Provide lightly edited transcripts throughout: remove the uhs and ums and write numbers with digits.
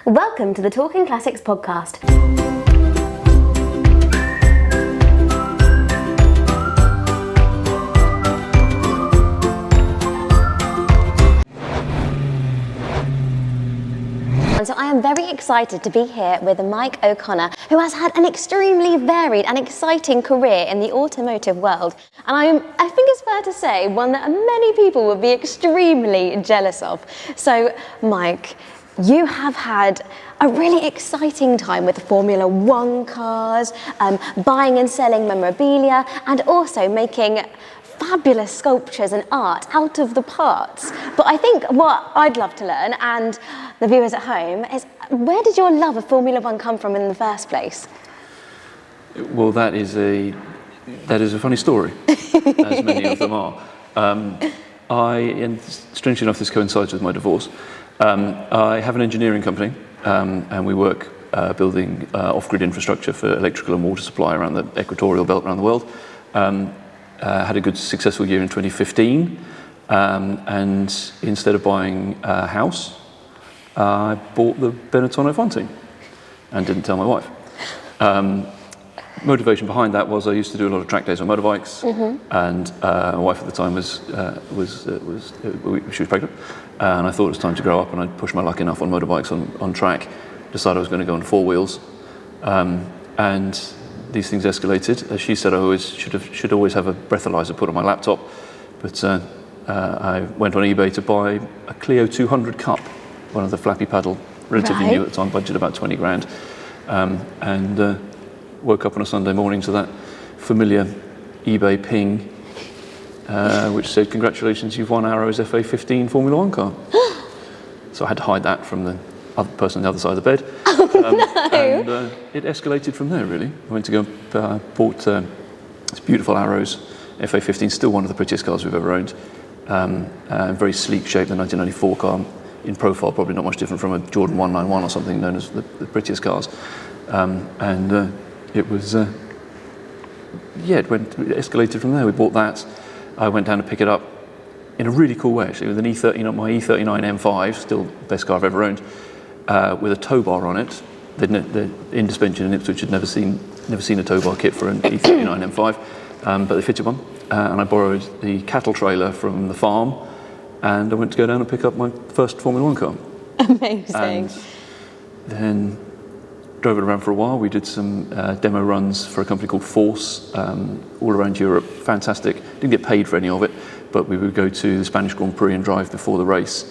Welcome to the Talking Classics podcast. So I am very excited to be here with Mike O'Connor, who has had an extremely varied and exciting career in the automotive world. And I think it's fair to say one that many people would be extremely jealous of. So Mike, you have had a really exciting time with Formula One cars, buying and selling memorabilia, and also making fabulous sculptures and art out of the parts. But I think what I'd love to learn, and the viewers at home, is where did your love of Formula One come from in the first place? Well, that is a funny story, as many of them are. And strangely enough, this coincides with my divorce. I have an engineering company, and we work building off-grid infrastructure for electrical and water supply around the equatorial belt around the world. Had a good successful year in 2015, and instead of buying a house, I bought the Benetton F1 team and didn't tell my wife. Motivation behind that was I used to do a lot of track days on motorbikes, and my wife at the time she was pregnant, and I thought it was time to grow up, and I'd pushed my luck enough on motorbikes on track, decided I was going to go on four wheels, and these things escalated. As she said, I should always have a breathalyzer put on my laptop, but I went on eBay to buy a Clio 200 Cup, one of the flappy paddle, relatively new at the time, budget about 20 grand, and woke up on a Sunday morning to that familiar eBay ping, which said, "Congratulations, you've won Arrow's FA15 Formula One car." So I had to hide that from the other person on the other side of the bed. And it escalated from there, really. I went to go bought this beautiful Arrow's FA15, still one of the prettiest cars we've ever owned. Very sleek shape, the 1994 car, in profile probably not much different from a Jordan 191 or something, known as the prettiest cars. It was, it escalated from there. We bought that. I went down to pick it up in a really cool way, actually, with my E39 M5, still best car I've ever owned, with a tow bar on it. The in suspension in Ipswich had never seen a tow bar kit for an E39 M5, but they fitted one. And I borrowed the cattle trailer from the farm, and I went to go down and pick up my first Formula One car. Amazing. And then drove it around for a while. We did some demo runs for a company called Force all around Europe. Fantastic. Didn't get paid for any of it, but we would go to the Spanish Grand Prix and drive before the race,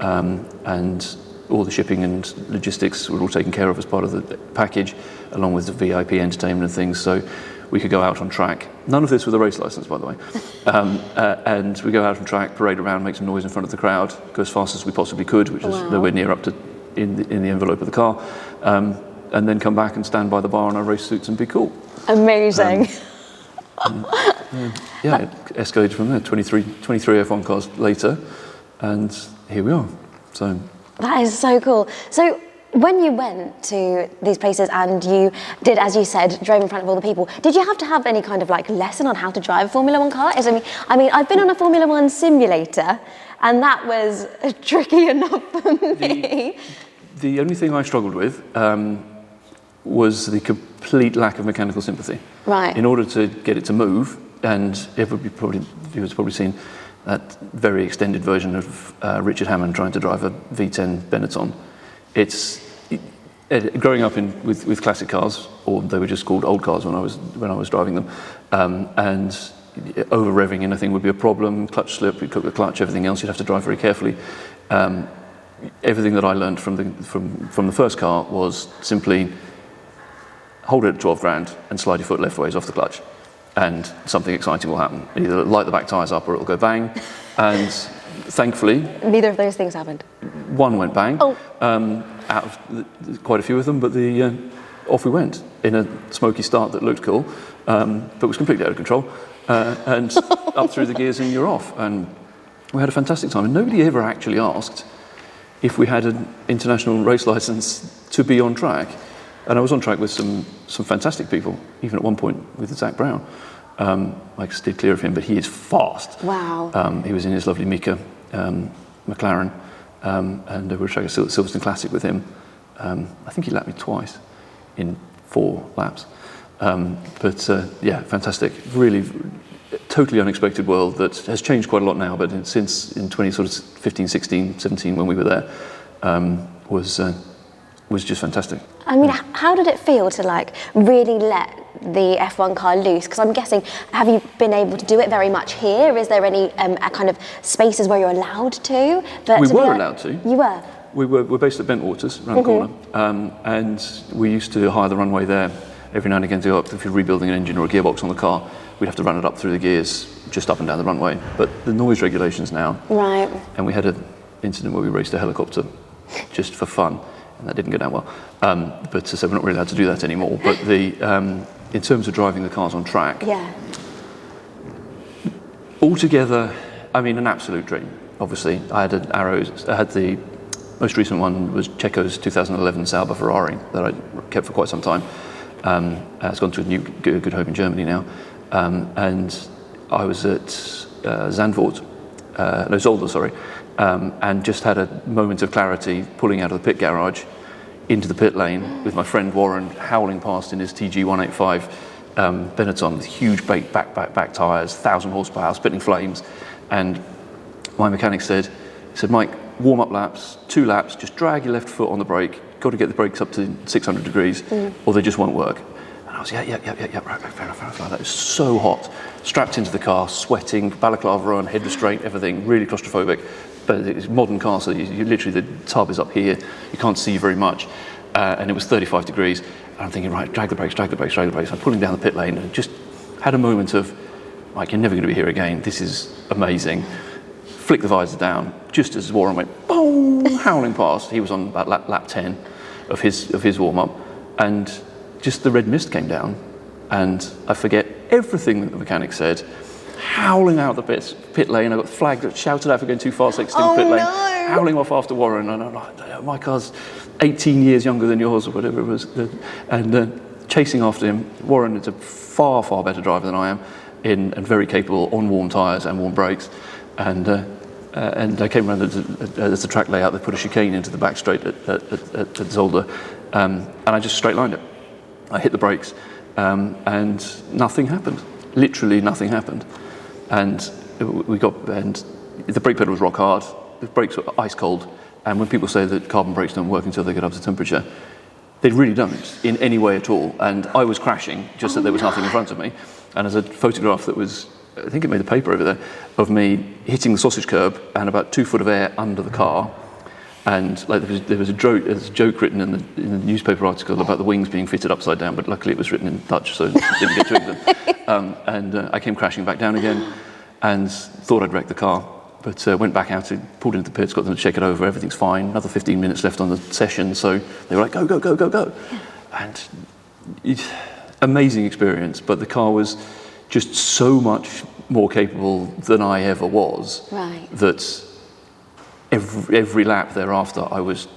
and all the shipping and logistics were all taken care of as part of the package, along with the VIP entertainment and things, so we could go out on track. None of this with a race license, by the way. And we go out on track, parade around, make some noise in front of the crowd, go as fast as we possibly could, which was nowhere near up to in the envelope of the car, and then come back and stand by the bar in our race suits and be cool. Amazing. It escalated from there. 23 F1 cars later, and here we are. So That is so cool. So when you went to these places and you did, as you said, drove in front of all the people, did you have to have any kind of lesson on how to drive a Formula One car? I mean, I've been on a Formula One simulator, and that was tricky enough for me. The only thing I struggled with was the complete lack of mechanical sympathy. Right. In order to get it to move, and viewers probably seen that very extended version of Richard Hammond trying to drive a V10 Benetton. Growing up with classic cars, or they were just called old cars when I was driving them, and over revving anything would be a problem. Clutch slip, you'd cook the clutch, everything else you'd have to drive very carefully. Everything that I learned from the first car was simply hold it at 12 grand and slide your foot left ways off the clutch, and something exciting will happen. Either light the back tyres up or it'll go bang. And thankfully, neither of those things happened. One went bang, out of quite a few of them, but off we went in a smoky start that looked cool, but was completely out of control, and up through the gears and you're off. And we had a fantastic time, and nobody ever actually asked if we had an international race license to be on track. And I was on track with some fantastic people, even at one point with Zach Brown. I steered clear of him, but he is fast. Wow. He was in his lovely Mika McLaren, and we were tracking a Silverstone Classic with him. I think he lapped me twice in 4 laps. Yeah, fantastic. Really, totally unexpected world that has changed quite a lot now, but since in 2015, 16, 17 when we were there, was just fantastic. I mean, how did it feel to like really let the F1 car loose? Because I'm guessing, have you been able to do it very much here? Is there any kind of spaces where you're allowed to? We were allowed to. You were? We're based at Bentwaters, around the corner, and we used to hire the runway there every now and again to go up. If you're rebuilding an engine or a gearbox on the car, we'd have to run it up through the gears, just up and down the runway. But the noise regulations now, right? And we had an incident where we raced a helicopter just for fun, and that didn't go down well. So we're not really allowed to do that anymore. But in terms of driving the cars on track, yeah, altogether, I mean, an absolute dream. Obviously, I had the most recent one was Checo's 2011 Sauber Ferrari that I kept for quite some time. It's gone to a new good home in Germany now. And I was at Zolder, and just had a moment of clarity pulling out of the pit garage into the pit lane with my friend Warren howling past in his TG 185 Benetton with huge back tyres, 1,000 horsepower, spitting flames. And my mechanic said, Mike, warm up laps, 2 laps, just drag your left foot on the brake, got to get the brakes up to 600 degrees or they just won't work. And I was, yeah, right, fair enough. That was so hot, strapped into the car, sweating, balaclava on, head restraint, everything, really claustrophobic. But it's a modern car, so you literally, the tub is up here, you can't see very much. And it was 35 degrees. And I'm thinking, right, drag the brakes. I'm pulling down the pit lane and just had a moment of, like, you're never going to be here again. This is amazing. Flick the visor down, just as Warren went, boom, howling past. He was on about lap 10 of his warm-up. And just the red mist came down. And I forget everything that the mechanic said. Howling out the pit lane. I got flagged, shouted out for going too fast, exiting the pit lane. Howling off after Warren. And I'm like, my car's 18 years younger than yours or whatever it was. And chasing after him. Warren is a far, far better driver than I am and very capable on warm tyres and warm brakes. And I came around as the track layout. They put a chicane into the back straight at Zolder. And I just straight lined it. I hit the brakes and nothing happened. Literally nothing happened. And the brake pedal was rock hard. The brakes were ice cold. And when people say that carbon brakes don't work until they get up to temperature, they really don't in any way at all. And I was crashing, just that there was nothing in front of me. And there's a photograph that was, I think it made the paper over there, of me hitting the sausage curb and about 2 foot of air under the car. And like there was a joke written in the newspaper article about the wings being fitted upside down, but luckily it was written in Dutch, so it didn't get to England. And I came crashing back down again and thought I'd wrecked the car. But went back out, pulled into the pits, got them to check it over, everything's fine. Another 15 minutes left on the session, so they were like, go. And amazing experience, but the car was just so much more capable than I ever was. Right. That every lap thereafter, I was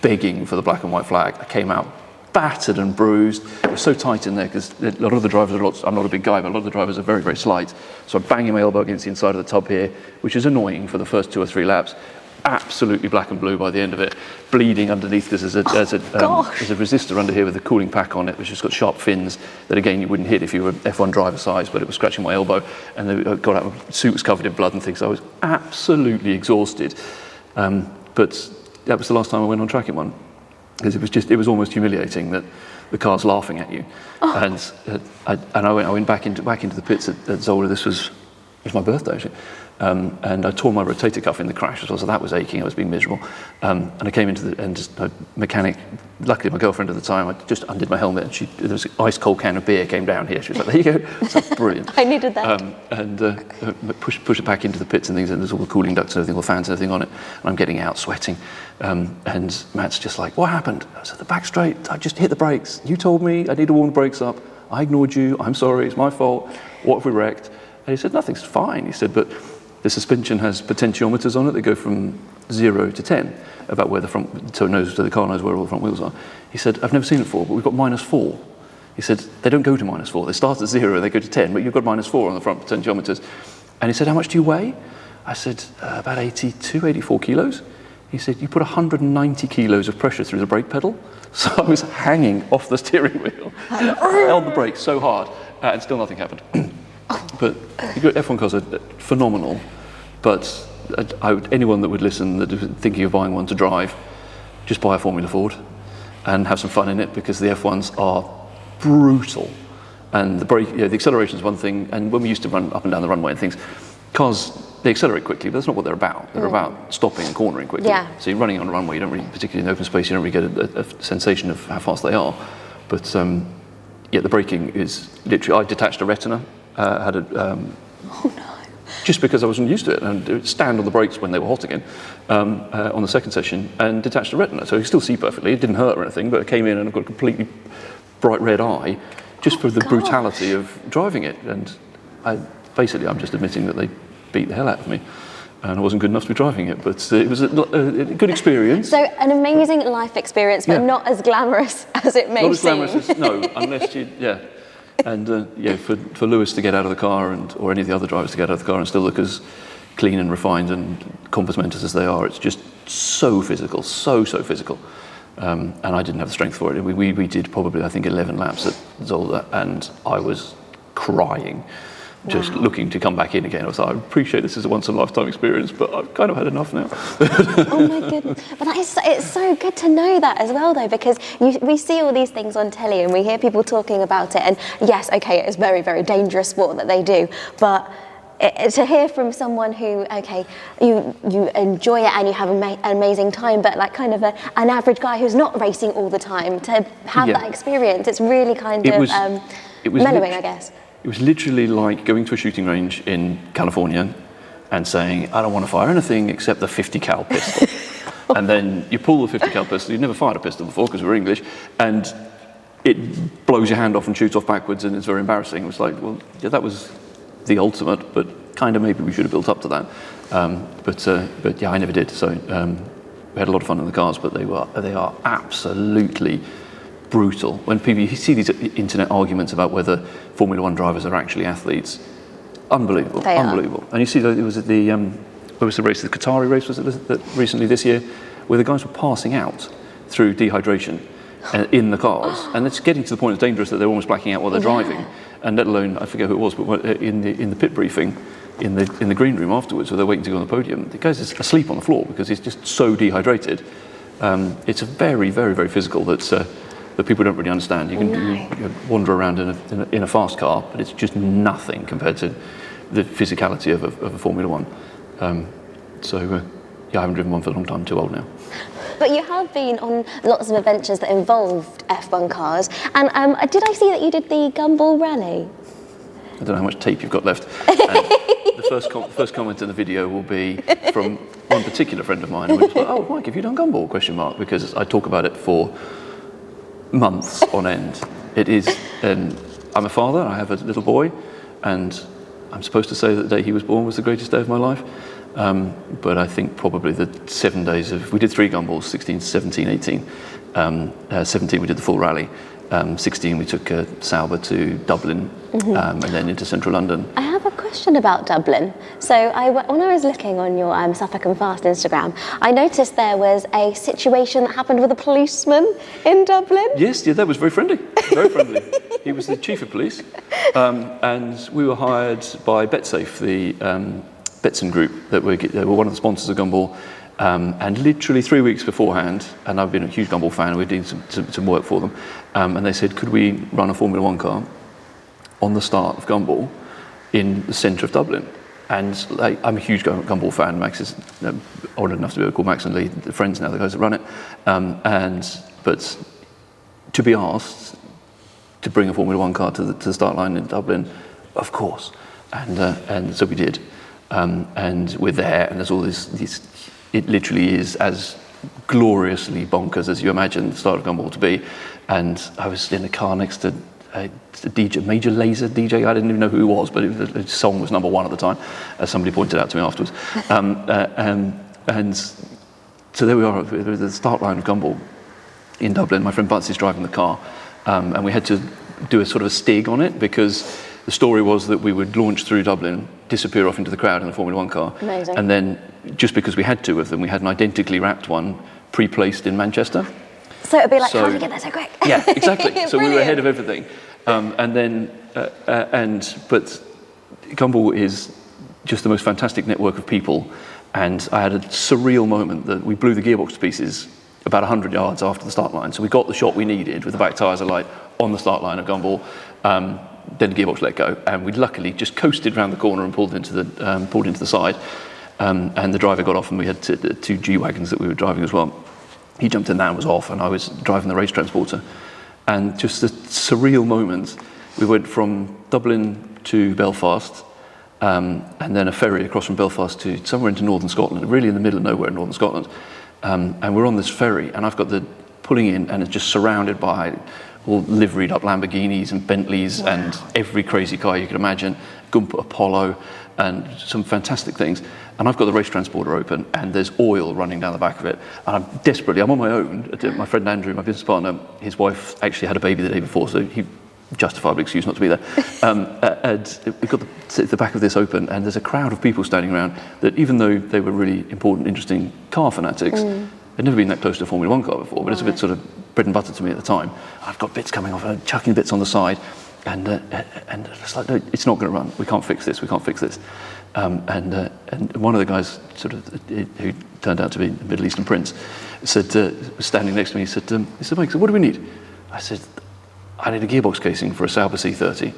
begging for the black and white flag. I came out battered and bruised. It was so tight in there because a lot of the drivers I'm not a big guy, but a lot of the drivers are very, very slight. So I'm banging my elbow against the inside of the tub here, which is annoying for the first 2 or 3 laps. Absolutely black and blue by the end of it, bleeding underneath because there's a resistor under here with a cooling pack on it, which has got sharp fins that again you wouldn't hit if you were F1 driver size, but it was scratching my elbow, and I got out, my suit was covered in blood and things. So I was absolutely exhausted. But that was the last time I went on track in one, because it was almost humiliating that the car's laughing at you. And I went back into the pits at Zolder. It was my birthday actually. And I tore my rotator cuff in the crash as well, so that was aching. I was being miserable. And I came into the mechanic. Luckily, my girlfriend at the time, I just undid my helmet, and there was an ice cold can of beer came down here. She was like, "There you go." So brilliant. I needed that. Push it back into the pits and things, and there's all the cooling ducts and everything, all the fans and everything on it. And I'm getting out, sweating. And Matt's just like, "What happened?" I said, "The back straight. I just hit the brakes. You told me I need to warm the brakes up. I ignored you. I'm sorry. It's my fault. What have we wrecked?" And he said, "Nothing's fine." He said, "But the suspension has potentiometers on it. They go from 0 to 10, about where the car knows where all the front wheels are." He said, "I've never seen it before, but we've got -4. He said, "They don't go to -4. They start at 0, they go to 10, but you've got -4 on the front potentiometers." And he said, "How much do you weigh?" I said, "About 82, 84 kilos. he said, you put 190 kilos of pressure through the brake pedal. So I was hanging off the steering wheel, held the brake so hard, and still nothing happened. But F1 cars are phenomenal, but anyone that would listen that was thinking of buying one to drive, just buy a Formula Ford and have some fun in it, because the F1s are brutal. And the acceleration is one thing, and when we used to run up and down the runway and things, cars, they accelerate quickly, but that's not what they're about. They're about stopping and cornering quickly. Yeah. So you're running on a runway, you don't really, particularly in open space, you don't really get a sensation of how fast they are. But the braking is literally, I detached a retina, just because I wasn't used to it, and it would stand on the brakes when they were hot again on the second session, and detached a retina. So you still see perfectly, it didn't hurt or anything, but it came in and I've got a completely bright red eye, just for the brutality of driving it. And I'm just admitting that they beat the hell out of me, and I wasn't good enough to be driving it, but it was a good experience. So an amazing life experience, but not as glamorous as it may seem. Not as glamorous as, no, unless you, And for Lewis to get out of the car, or any of the other drivers to get out of the car and still look as clean and refined and complimentous as they are, it's just so physical, so physical. And I didn't have the strength for it. We did probably, I think, 11 laps at Zolder, and I was crying, just looking to come back in again. I was like, I appreciate this is a once-in-a-lifetime experience, but I've kind of had enough now. Oh my goodness. But it's so good to know that as well, though, because we see all these things on telly and we hear people talking about it, and yes, okay, it is very, very dangerous sport that they do, but to hear from someone who, okay, you enjoy it and you have an amazing time, but like kind of an average guy who's not racing all the time, to have that experience, it's really kind of mellowing, I guess. It was literally like going to a shooting range in California and saying, I don't want to fire anything except the 50 cal pistol. And then you pull the 50 cal pistol, you've never fired a pistol before because we're English, and it blows your hand off and shoots off backwards, and it's very embarrassing. It was like, well, yeah, that was the ultimate, but kind of maybe we should have built up to that. But yeah, I never did. So we had a lot of fun in the cars, but they are absolutely brutal. When you see these internet arguments about whether Formula One drivers are actually athletes, unbelievable, unbelievable. And you see that it was at the where was the race? The Qatari race, was it that recently this year, where the guys were passing out through dehydration in the cars, and it's getting to the point it's dangerous that they're almost blacking out while they're driving. And let alone, I forget who it was, but in the pit briefing, in the green room afterwards, where they're waiting to go on the podium, the guy's asleep on the floor because he's just so dehydrated. It's a very, very, very physical that people don't really understand. You can wander around in a fast car, but it's just nothing compared to the physicality of a Formula One. I haven't driven one for a long time. I'm too old now. But you have been on lots of adventures that involved F1 cars, and did I see that you did the Gumball rally? I don't know how much tape you've got left. And the first comment in the video will be from one particular friend of mine who was like, "Oh, Mike, have you done Gumball?" ? Because I talk about it for months on end. It is, I'm a father, I have a little boy, and I'm supposed to say that the day he was born was the greatest day of my life. But I think probably the 7 days we did 3 Gumballs, 16, 17, 18. 17 we did the full rally. 16 we took Sauber to Dublin, and then into central London. I have a question about Dublin. So when I was looking on your Suffolk Fast Instagram, I noticed there was a situation that happened with a policeman in Dublin. Yes, yeah, that was very friendly, very friendly. He was the chief of police, and we were hired by BetSafe, the Betson group, that were one of the sponsors of Gumball. And literally 3 weeks beforehand, and I've been a huge Gumball fan, we're doing some work for them, and they said, could we run a Formula One car on the start of Gumball in the centre of Dublin? And I'm a huge Gumball fan. Max is old enough to be able to call Max and Lee friends now, the guys that run it. But to be asked to bring a Formula One car to the start line in Dublin, of course. And so we did. And we're there, and there's all these. It literally is as gloriously bonkers as you imagine the start of Gumball to be. And I was in a car next to a DJ, Major Lazer DJ. I didn't even know who he was, but the song was number 1 at the time, as somebody pointed out to me afterwards. And so there we are, at the start line of Gumball in Dublin. My friend Butts is driving the car, and we had to do a sort of a stig on it, because the story was that we would launch through Dublin disappear off into the crowd in the Formula One car. Amazing. And then, just because we had two of them, we had an identically wrapped one pre-placed in Manchester. So it'd be like, how did you get there so quick? Yeah, exactly. So we were ahead of Brilliant. everything. But Gumball is just the most fantastic network of people. And I had a surreal moment that we blew the gearbox to pieces about 100 yards after the start line. So we got the shot we needed with the back tyres alight on the start line of Gumball. Then the gearbox let go, and we luckily just coasted around the corner and pulled into the side. And the driver got off, and we had two G-Wagons that we were driving as well. He jumped in there and was off, and I was driving the race transporter. And just a surreal moment. We went from Dublin to Belfast, and then a ferry across from Belfast to somewhere into northern Scotland, really in the middle of nowhere in northern Scotland. And we're on this ferry, and I've got the pulling in, and it's just surrounded by all liveried up Lamborghinis and Bentleys and every crazy car you could imagine, Gumball Apollo, and some fantastic things. And I've got the race transporter open, and there's oil running down the back of it. And I'm on my own. My friend Andrew, my business partner, his wife actually had a baby the day before, so he justifiable excuse not to be there. And we've got the back of this open, and there's a crowd of people standing around that, even though they were really important, interesting car fanatics, I'd never been that close to a Formula One car before, but it's a bit sort of bread and butter to me at the time. I've got bits coming off, and I'm chucking bits on the side, and it's like, no, it's not going to run. We can't fix this. And one of the guys, who turned out to be a Middle Eastern prince, said, was standing next to me. He said, Mike, so what do we need? I said, I need a gearbox casing for a Sauber C30.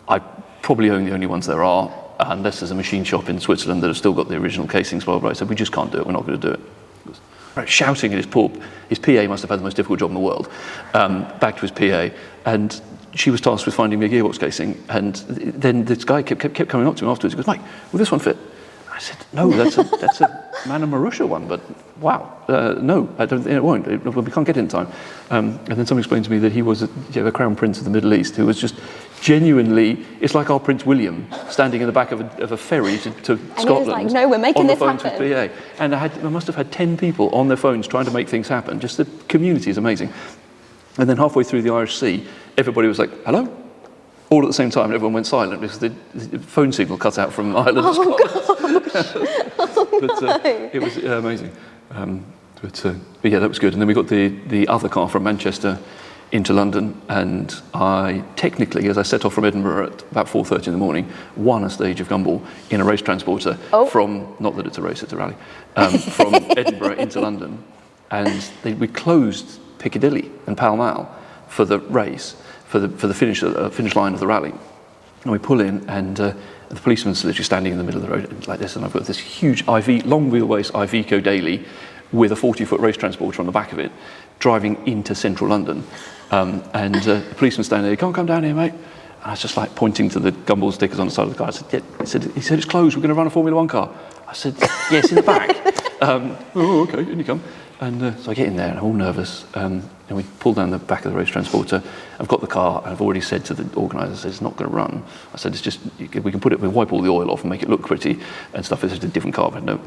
I probably own the only ones there are, unless there's a machine shop in Switzerland that have still got the original casings. Blah, blah, blah. I said, we just can't do it. We're not going to do it. Shouting at his PA must have had the most difficult job in the world, back to his PA, and she was tasked with finding me a gearbox casing, and then this guy kept coming up to me afterwards. He goes, Mike, will this one fit? I said, no, that's a Man and Marussia one, but wow, no, I don't think it won't. We can't get it in time. And then someone explained to me that he was a crown prince of the Middle East who was just genuinely, it's like our Prince William standing in the back of a ferry to Scotland. And he was like, no, we're making this happen. On the phone to his PA. And I must have had 10 people on their phones trying to make things happen. Just the community is amazing. And then halfway through the Irish Sea, everybody was like, hello? All at the same time, and everyone went silent because the phone signal cut out from Ireland to Scotland. But it was amazing. But yeah, that was good. And then we got the other car from Manchester into London, and I technically, as I set off from Edinburgh at about 4:30 in the morning, won a stage of Gumball in a race transporter from, not that it's a race, it's a rally, from Edinburgh into London. And we closed Piccadilly and Pall Mall for the race, for the finish line of the rally. And we pull in, and the policeman's literally standing in the middle of the road like this, and I've got this huge long wheelbase Iveco Daily with a 40-foot race transporter on the back of it, driving into central London. And the policeman standing there, you can't come down here, mate. And I was just like pointing to the Gumball stickers on the side of the car. I said, yeah. He said, it's closed, we're going to run a Formula One car. I said, yes, in the back. Oh, okay, in you come. And so I get in there, and I'm all nervous, and we pull down the back of the race transporter. I've got the car, and I've already said to the organiser, it's not going to run. I said, it's just, we can we wipe all the oil off and make it look pretty and stuff. It's just a different car, but no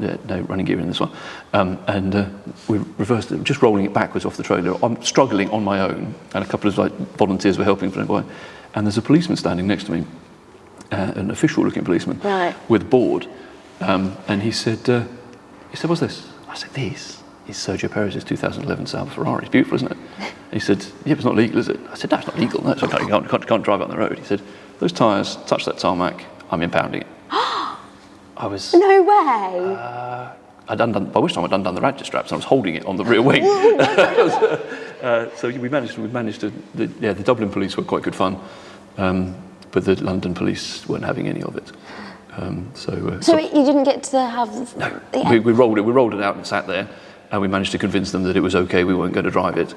running gear in this one. We reversed it, just rolling it backwards off the trailer. I'm struggling on my own, and a couple of volunteers were helping from by. And there's a policeman standing next to me, an official-looking policeman, with a board. And he said, what's this? I said, this is Sergio Perez's 2011 Sauber Ferrari. It's beautiful, isn't it? And he said, yeah, but it's not legal, is it? I said, no, it's not legal. No, it's okay. You can't drive it on the road. He said, those tyres touch that tarmac, I'm impounding it. I was... No way! By which time I'd undone the ratchet straps, and I was holding it on the rear wing. So we managed to... The Dublin police were quite good fun, but the London police weren't having any of it. So you didn't get to have... No, we rolled it out and sat there, and we managed to convince them that it was okay, we weren't going to drive it.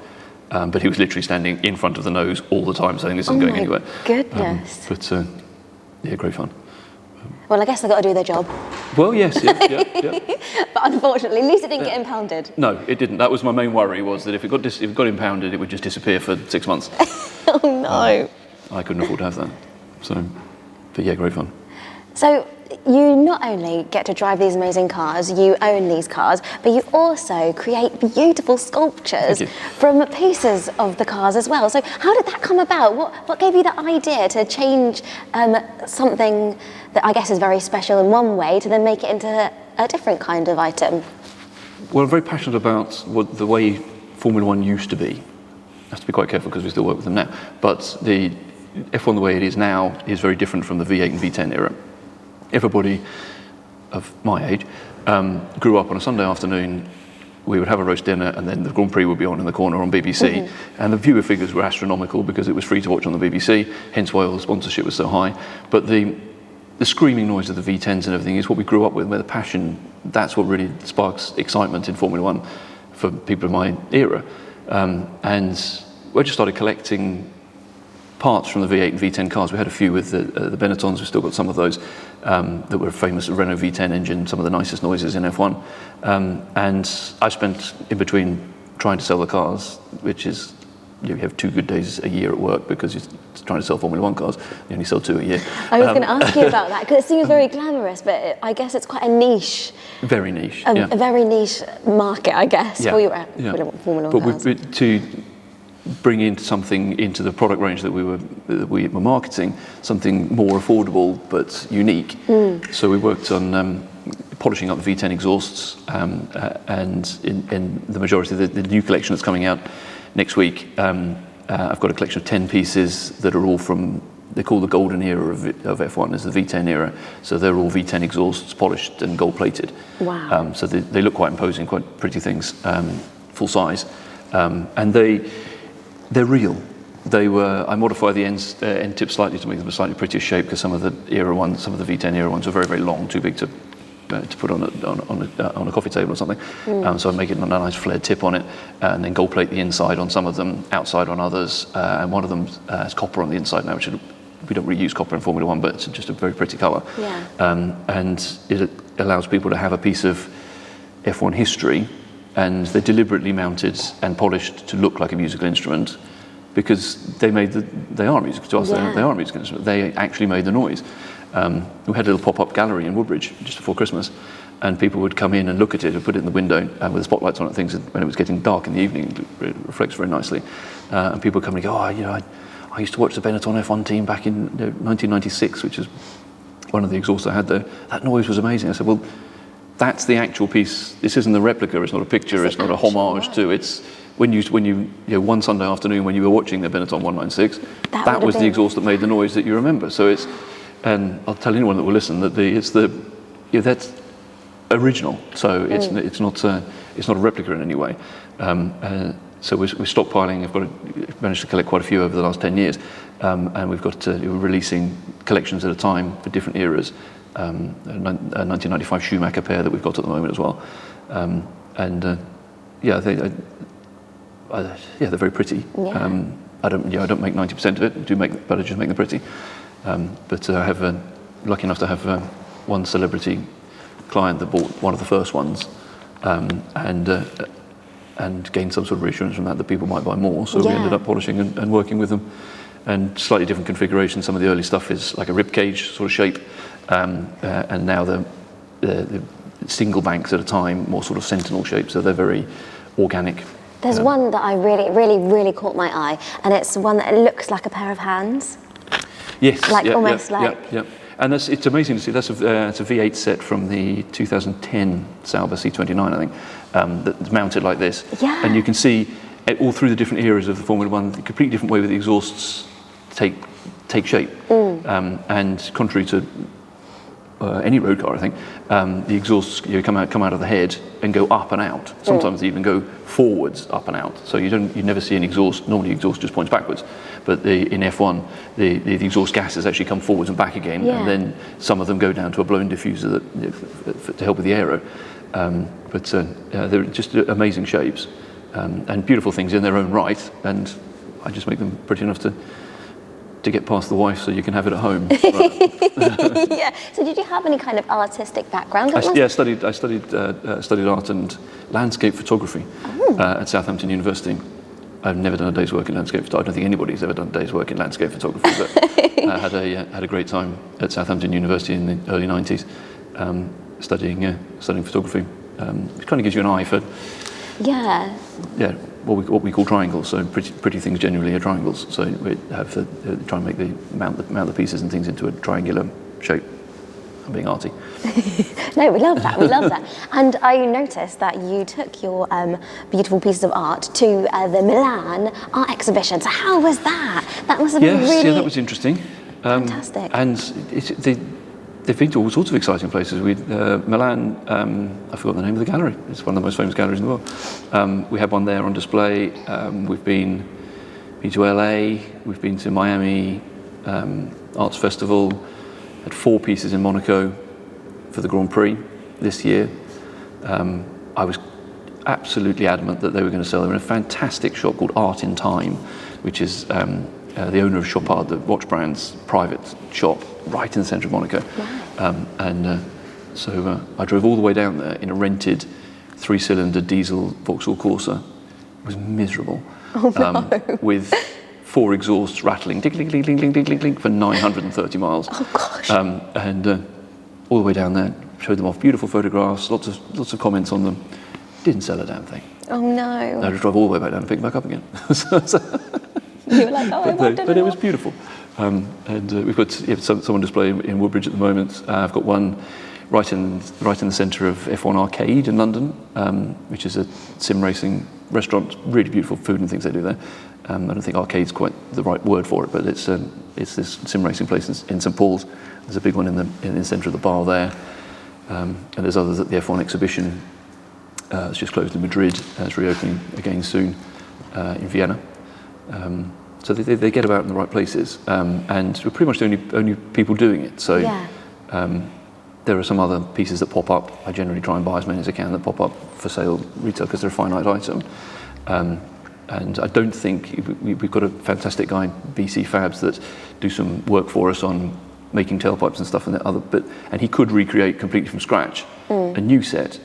But he was literally standing in front of the nose all the time saying this isn't going anywhere. Goodness. Yeah, great fun. Well, I guess they've got to do their job. Well, yes, yeah. But unfortunately, at least it didn't get impounded. No, it didn't. That was my main worry, was that if it got impounded, it would just disappear for 6 months. Oh, no. I couldn't afford to have that. So, but yeah, great fun. So you not only get to drive these amazing cars, you own these cars, but you also create beautiful sculptures from pieces of the cars as well. So how did that come about? What gave you the idea to change something that I guess is very special in one way to then make it into a different kind of item? Well, I'm very passionate about the way Formula One used to be. I have to be quite careful because we still work with them now. But the F1 the way it is now is very different from the V8 and V10 era. Everybody of my age grew up on a Sunday afternoon. We would have a roast dinner and then the Grand Prix would be on in the corner on BBC. And the viewer figures were astronomical because it was free to watch on the BBC, hence why all the sponsorship was so high. But the screaming noise of the V10s and everything is what we grew up with, where the passion, that's what really sparks excitement in Formula One for people of my era. And I just started collecting parts from the V8 and V10 cars. We had a few with the Benettons. We've still got some of those that were famous Renault V10 engine, some of the nicest noises in F1. And I spent in between trying to sell the cars, which is, you have 2 good days a year at work because you're trying to sell Formula One cars. You only sell 2 a year. I was going to ask you about that because it seems very glamorous, but I guess it's quite a niche. Very niche. A very niche market, I guess, for your Formula One cars. But to bring in something into the product range that we were marketing, something more affordable but unique. So we worked on polishing up the V10 exhausts, and in the majority of the new collection that's coming out next week, I've got a collection of 10 pieces that are all from, they call the golden era of F1 is the V10 era. So they're all V10 exhausts, polished and gold plated. Wow. So they look quite imposing, quite pretty things, full size. And they're real. I modified the end tips slightly to make them a slightly prettier shape because some of the V10 era ones are very, very long, too big to put on a coffee table or something. So I make it a nice flared tip on it, and then gold plate the inside on some of them, outside on others, and one of them has copper on the inside now, which we don't really use copper in Formula One, but it's just a very pretty colour. And it allows people to have a piece of F1 history, and they're deliberately mounted and polished to look like a musical instrument because they are musical to us. They are a musical instrument. They actually made the noise. We had a little pop-up gallery in Woodbridge just before Christmas, and people would come in and look at it and put it in the window with the spotlights on it. Things when it was getting dark in the evening, it reflects very nicely. And people would come and go, I used to watch the Benetton F1 team back in 1996, which is one of the exhausts I had there. That noise was amazing. I said, well, that's the actual piece. This isn't a replica. It's not a picture. It's not a homage to. It's when you one Sunday afternoon when you were watching the Benetton 196, that was the exhaust that made the noise that you remember. So it's, and I'll tell anyone that will listen that that's original. So it's not a replica in any way. So we're stockpiling. I've managed to collect quite a few over the last 10 years, and we're releasing collections at a time for different eras. A 1995 Schumacher pair that we've got at the moment as well, they're very pretty. I don't make 90% of it. But I just make them pretty. But I have lucky enough to have one celebrity client that bought one of the first ones, and gained some sort of reassurance from that people might buy more. So we ended up polishing and working with them, and slightly different configuration. Some of the early stuff is like a rib cage sort of shape. And now the single banks at a time, more sort of sentinel shape, so they're very organic. There's one that I really, really, really caught my eye, and it's one that looks like a pair of hands. Yes, Yeah. And it's amazing to see. It's a V8 set from the 2010 Sauber C29, I think, that's mounted like this. Yeah. And you can see all through the different eras of the Formula One, a completely different way that the exhausts take shape. And contrary to any road car, I think, the exhausts come out of the head and go up and out. Sometimes they even go forwards, up and out. So you never see an exhaust. Normally, the exhaust just points backwards, but in F1, the exhaust gases actually come forwards and back again, and then some of them go down to a blown diffuser to help with the aero. But they're just amazing shapes and beautiful things in their own right, and I just make them pretty enough to get past the wife so you can have it at home. Yeah. So did you have any kind of artistic background? I studied art and landscape photography at Southampton University. I've never done a day's work in landscape photography. I don't think anybody's ever done a day's work in landscape photography, but I had a great time at Southampton University in the early 90s, studying photography. It kind of gives you an eye for what we call triangles. So pretty things generally are triangles. So we have to try and mount the pieces and things into a triangular shape. I'm being arty. No, we love that. We love that. And I noticed that you took your beautiful pieces of art to the Milan art exhibition. So how was that? That must have been really that was interesting. Fantastic. And they've been to all sorts of exciting places. Milan, I forgot the name of the gallery. It's one of the most famous galleries in the world. We had one there on display. We've been to LA. We've been to Miami Arts Festival. Had 4 pieces in Monaco for the Grand Prix this year. I was absolutely adamant that they were going to sell them in a fantastic shop called Art in Time, which is the owner of Chopard, the watch brand's private shop, right in the centre of Monaco. Wow. So I drove all the way down there in a rented 3-cylinder diesel Vauxhall Corsa. It was miserable. Oh, no. With 4 exhausts rattling, ding, ding, ding, ding, ding, ding, ding, for 930 miles. Oh gosh! All the way down there, showed them off beautiful photographs, lots of comments on them. Didn't sell a damn thing. Oh no! I just drove all the way back down and picked back up again. You were like, oh, I wanted but it was beautiful. We've got some on display in Woodbridge at the moment. I've got one right in the centre of F1 Arcade in London, which is a sim racing restaurant. Really beautiful food and things they do there. I don't think arcade's quite the right word for it, but it's this sim racing place in St Paul's. There's a big one in the centre of the bar there, and there's others at the F1 exhibition. It's just closed in Madrid. It's reopening again soon in Vienna. So they get about in the right places, and we're pretty much the only people doing it. So there are some other pieces that pop up. I generally try and buy as many as I can that pop up for sale retail because they're a finite item. And I don't think we've got a fantastic guy in BC Fabs that do some work for us on making tailpipes and stuff, and he could recreate completely from scratch a new set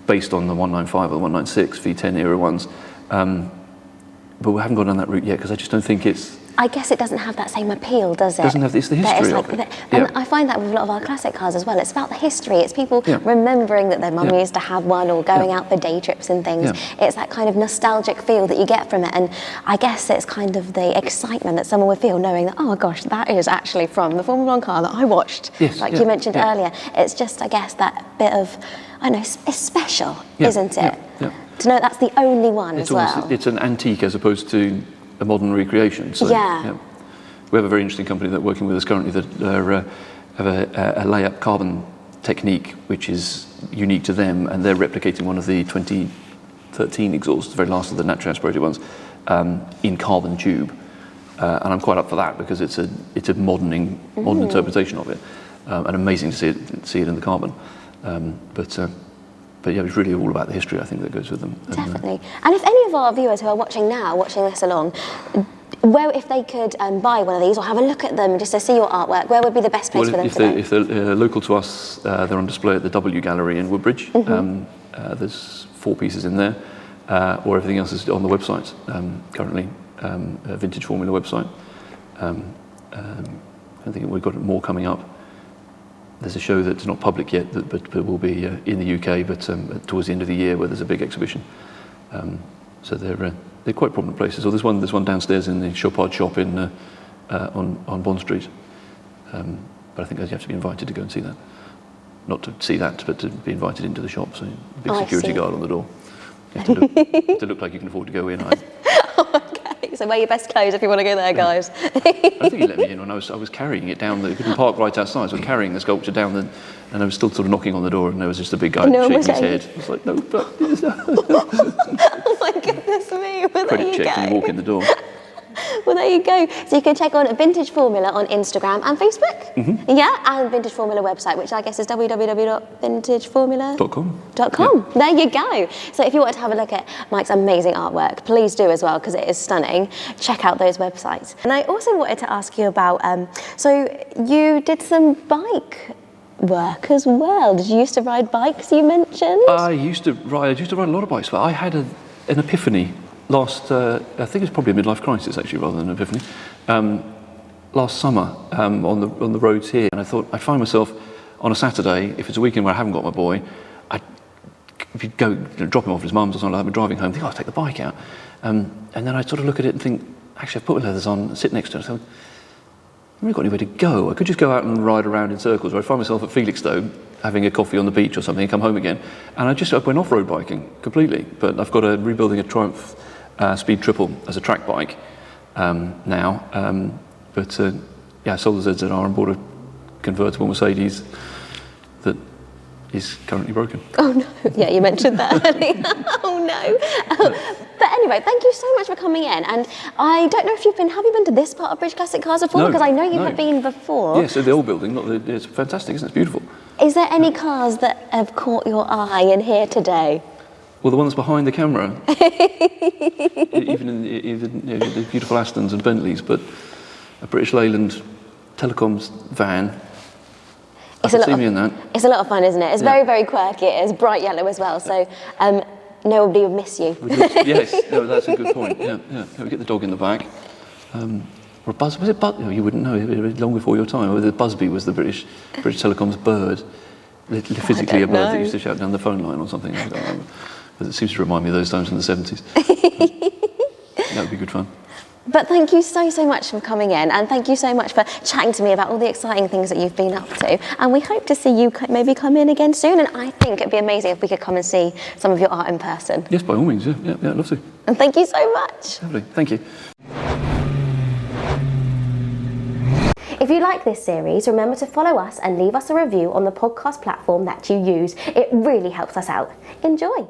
based on the 195 or the 196 V10 era ones. But we haven't gone down that route yet because I just don't think it's... I guess it doesn't have that same appeal, does it? It's the history of it. And I find that with a lot of our classic cars as well. It's about the history. It's people remembering that their mum used to have one, or going out for day trips and things. It's that kind of nostalgic feel that you get from it. And I guess it's kind of the excitement that someone would feel knowing that, oh gosh, that is actually from the Formula 1 car that I watched. Like you mentioned earlier. It's just, I guess, that bit of, I don't know, it's special, isn't it? To know that's the only one as well. It's an antique as opposed to a modern recreation. So, we have a very interesting company that working with us currently that have a layup carbon technique which is unique to them, and they're replicating one of the 2013 exhausts, the very last of the naturally aspirated ones, in carbon tube. And I'm quite up for that because it's a modern interpretation of it, and amazing to see it in the carbon. But yeah, it's really all about the history, I think, that goes with them. Definitely. And if any of our viewers who are watching this along, if they could buy one of these or have a look at them just to see your artwork, where would be the best place for them to go? If they're local to us, they're on display at the W Gallery in Woodbridge. There's 4 pieces in there, or everything else is on the website currently, a Vintage Formula website. I think we've got more coming up. There's a show that's not public yet, but will be in the UK, but towards the end of the year, where there's a big exhibition. So they're quite prominent places. So there's one downstairs in the Chopard shop on Bond Street. But I think you have to be invited to go and see that. Not to see that, but to be invited into the shop. So a big security guard on the door. You have to look like you can afford to go in. Okay, so wear your best clothes if you want to go there, guys. I think he let me in when I was carrying it down. You couldn't park right outside, so I was carrying the sculpture down, and I was still sort of knocking on the door, and there was just a big guy shaking his head. I was like, no, but... Oh my goodness me. Well, credit check when you walk in the door. Well, there you go. So you can check on Vintage Formula on Instagram and Facebook. And Vintage Formula website, which I guess is www.vintageformula.com. There you go. So if you want to have a look at Mike's amazing artwork, please do as well, because it is stunning. Check out those websites. And I also wanted to ask you about, so you did some bike work as well. Did you used to ride bikes, you mentioned? I used to ride a lot of bikes, but I had an epiphany I think it's probably a midlife crisis actually, rather than an epiphany. Last summer on the roads here, and I thought I'd find myself on a Saturday, if it's a weekend where I haven't got my boy, if you go drop him off at his mum's or something like that, but driving home, think, I'll take the bike out. And then I sort of look at it and think, actually, I've put my leathers on, sit next to it, I thought, I haven't really got anywhere to go. I could just go out and ride around in circles, or I'd find myself at Felixstowe having a coffee on the beach or something and come home again. And I went off-road biking completely. But I've got rebuilding a Triumph Speed Triple as a track bike now. I sold the ZZR and bought a convertible Mercedes that is currently broken. Oh no, yeah, you mentioned that earlier. Oh no. But anyway, thank you so much for coming in. And I don't know if have you been to this part of British Classic Cars before? No, because I know you have been before. Yes, the old building, it's fantastic, isn't it? It's beautiful. Is there any cars that have caught your eye in here today? Well, the ones behind the camera, even the beautiful Astons and Bentleys, but a British Leyland Telecoms van. It's a lot of fun, isn't it? It's very, very quirky. It's bright yellow as well, so nobody would miss you. Yes, no, that's a good point. Yeah. We get the dog in the back. Or a buzz? Was it buzz? No, you wouldn't know. It was long before your time. The Busby was the British Telecom's bird. Physically a bird that used to shout down the phone line or something. I don't remember. But it seems to remind me of those times in the 70s. That would be good fun. But thank you so much for coming in, and thank you so much for chatting to me about all the exciting things that you've been up to. And we hope to see you maybe come in again soon, and I think it'd be amazing if we could come and see some of your art in person. Yes, by all means, yeah, I'd love to. And thank you so much. Lovely, thank you. If you like this series, remember to follow us and leave us a review on the podcast platform that you use. It really helps us out. Enjoy.